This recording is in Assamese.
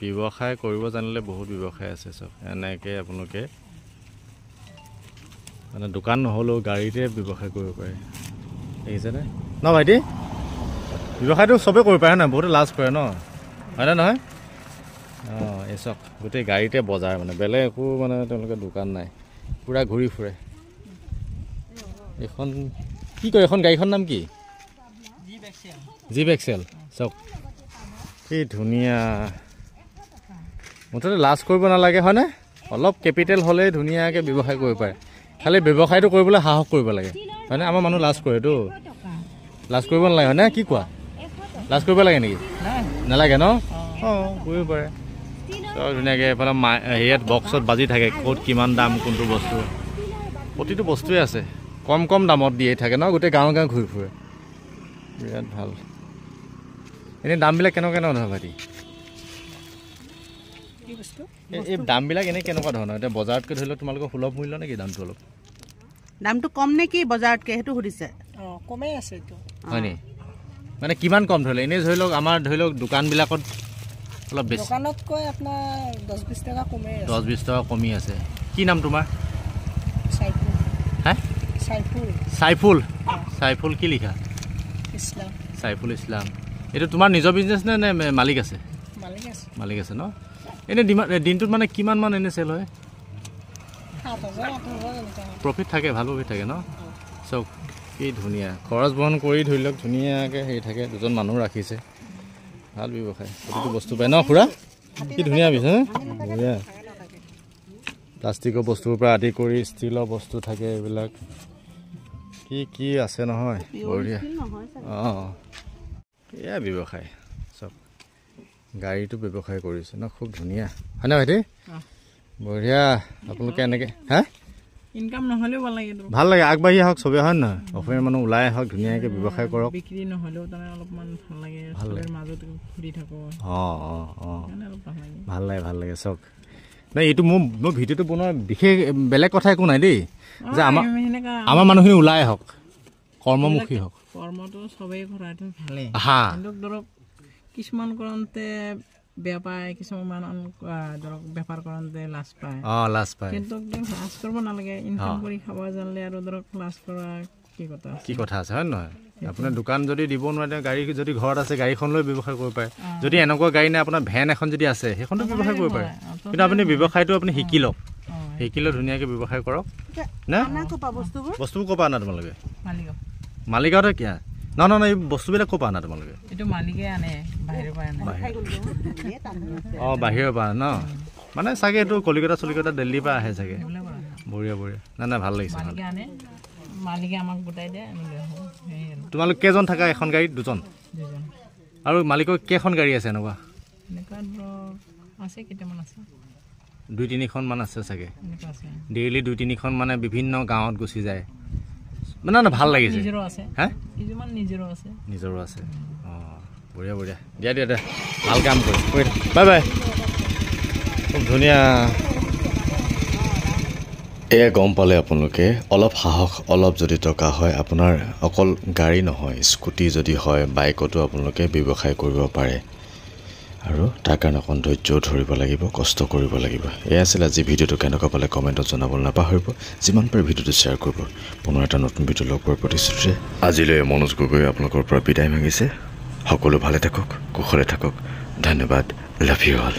ব্যৱসায় কৰিব জানিলে বহুত ব্যৱসায় আছে চব এনেকৈ আপোনালোকে মানে দোকান নহ'লেও গাড়ীতে ব্যৱসায় কৰিব পাৰে দেখিছেনে ন ভাইটি ব্যৱসায়টো চবেই কৰিব পাৰে নহয় বহুতে লাজ কৰে ন হয়নে নহয় অঁ এই চক গোটেই গাড়ীতে বজাৰ মানে বেলেগ একো মানে তেওঁলোকে দোকান নাই পূৰা ঘূৰি ফুৰে এইখন কি কয় এখন গাড়ীখন নাম কি জীপ এক্সেল চক কি ধুনীয়া মুঠতে লাজ কৰিব নালাগে হয়নে অলপ কেপিটেল হ'লেই ধুনীয়াকৈ ব্যৱসায় কৰিব পাৰে খালি ব্যৱসায়টো কৰিবলৈ সাহস কৰিব লাগে হয়নে আমাৰ মানুহ লাজ কৰেতো লাজ কৰিব নালাগে হয়নে কি কোৱা লাজ কৰিব লাগে নেকি নালাগে ন অঁ কৰিব পাৰে চব ধুনীয়াকৈ এইফালে হেৰিয়াত বক্সত বাজি থাকে ক'ত কিমান দাম কোনটো বস্তু প্ৰতিটো বস্তুৱে আছে কম কম দামত দিয়ে থাকে ন গোটেই গাঁৱে গাঁৱে ঘূৰি ফুৰে বিৰাট ভাল এনেই দামবিলাক কেনেকুৱা ধৰণৰ ভাইটি এই দামবিলাক এনেই কেনেকুৱা ধৰণৰ এতিয়া বজাৰতকৈ ধৰি লওক তোমালোকৰ সুলভ মূল্য নেকি দামটো অলপ দামটো কম নে কি বজাৰতকৈ সেইটো সুধিছে অঁ কমেই আছে এইটো হয় নি মানে কিমান কম ধৰি লওক এনেই ধৰি লওক আমাৰ ধৰি লওক দোকানবিলাকত অলপ বেছি দোকানতকৈ আপোনাৰ 10-20 টকা কমেই আছে 10-20 টকা কমি আছে কি নাম তোমাৰ চাইফুল হে চাইফুল চাইফুল কি লিখা ইছলাম চাইফুল ইছলাম এইটো তোমাৰ নিজৰ বিজনেছ নে মালিক আছে মালিক আছে ন এনেই দিনটোত মানে কিমান মান এনে চেল হয় 7,000-8,000 প্ৰফিট থাকে ভাল প্ৰফিট থাকে ন চব কি ধুনীয়া খৰচ বহন কৰি ধৰি লওক ধুনীয়াকৈ হেৰি থাকে দুজন মানুহ ৰাখিছে ভাল ব্যৱসায় প্ৰতিটো বস্তু পায় ন খুৰা কি ধুনীয়া বিছে ধুনীয়া প্লাষ্টিকৰ বস্তুৰ পৰা আদি কৰি ষ্টিলৰ বস্তু থাকে এইবিলাক কি কি আছে নহয় বঢ়িয়া অঁ এয়া ব্যৱসায় চব গাড়ীটো ব্যৱসায় কৰিছে ন খুব ধুনীয়া হয়নে ভাইটি বঢ়িয়া আপোনালোকে এনেকৈ হা ইনকাম নহ'লেও ভাল লাগে আগবাঢ়ি আহক চবেই হয় নহয় অসমীয়া মানুহ ওলাই আহক ধুনীয়াকৈ ব্যৱসায় কৰক বিক্ৰী নহ'লেও তাৰমানে অলপমান ভাল লাগে চবৰ মাজত ঘূৰি থাকোঁ অঁ অঁ অঁ ভাল লাগে চক নাই এইটো মোৰ ভিডিঅ'টো বনোৱা বিশেষ বেলেগ কথা একো নাই দেই যে আমাৰ মানুহখিনি ওলাই আহক কৰ্মমুখী হওক কৰ্মটো চবেই কৰাটো ভালেই হা কিন্তু ধৰক কিছুমান কৰোঁতে বেয়া পায় কিছুমান ধৰক বেপাৰ কৰোঁতে লাজ পায় লাজ পায় কিন্তু লাজ কৰিব নালাগে ইনকাম কৰি খাব জানিলে আৰু ধৰক লাজ কৰা কি কথা আছে হয় নহয় আপোনাৰ দোকান যদি দিব নোৱাৰে গাড়ী যদি ঘৰত আছে গাড়ীখন লৈ ব্যৱসায় কৰিব পাৰে যদি এনেকুৱা গাড়ী নাই আপোনাৰ ভেন এখন যদি আছে সেইখনতো ব্যৱসায় কৰিব পাৰে কিন্তু আপুনি ব্যৱসায়টো আপুনি শিকি লওক শিকিলে ধুনীয়াকৈ ব্যৱসায় কৰক নে বস্তুবোৰ ক'ৰ পৰা আনা তোমালোকে মালিগাঁৱতে কিয় নহয় এই বস্তুবিলাক ক'ৰ পৰা আনা তোমালোকে এইটো মালিকে আনে বাহিৰৰ পৰা আনে অঁ বাহিৰৰ পৰা ন মানে চাগে এইটো কলিকতা দিল্লীৰ পৰা আহে চাগে বঢ়িয়া নাই ভাল লাগিছে মালিকে আমাক গোটাই দিয়ে তোমালোক কেইজন থাকা এখন গাড়ীত দুজন আৰু মালিকৰ কেইখন গাড়ী আছে এনেকুৱা আছে কেইটামান আছে 2-3খন মান আছে চাগে ডেইলি 2-3খন মানে বিভিন্ন গাঁৱত গুচি যায় মানে ভাল লাগিছে হা নিজৰো আছে অঁ বঢ়িয়া দিয়া ভাল কাম কৰি বাই খুব ধুনীয়া এয়া গম পালে আপোনালোকে অলপ সাহস অলপ যদি টকা হয় আপোনাৰ অকল গাড়ী নহয় স্কুটি যদি হয় বাইকতো আপোনালোকে ব্যৱসায় কৰিব পাৰে আৰু তাৰ কাৰণে অকণ ধৈৰ্যও ধৰিব লাগিব কষ্ট কৰিব লাগিব এয়া আছিল আজি ভিডিঅ'টো কেনেকুৱা পালে কমেণ্টত জনাবলৈ নাপাহৰিব যিমান পাৰে ভিডিঅ'টো শ্বেয়াৰ কৰিব পুনৰ এটা নতুন ভিডিঅ' লগ পোৱাৰ প্ৰতিশ্ৰুতিৰে আজিলৈ মনোজ গগৈ আপোনালোকৰ পৰা বিদায় মাগিছে সকলো ভালে থাকক কুশলে থাকক ধন্যবাদ লাভ ইউ অল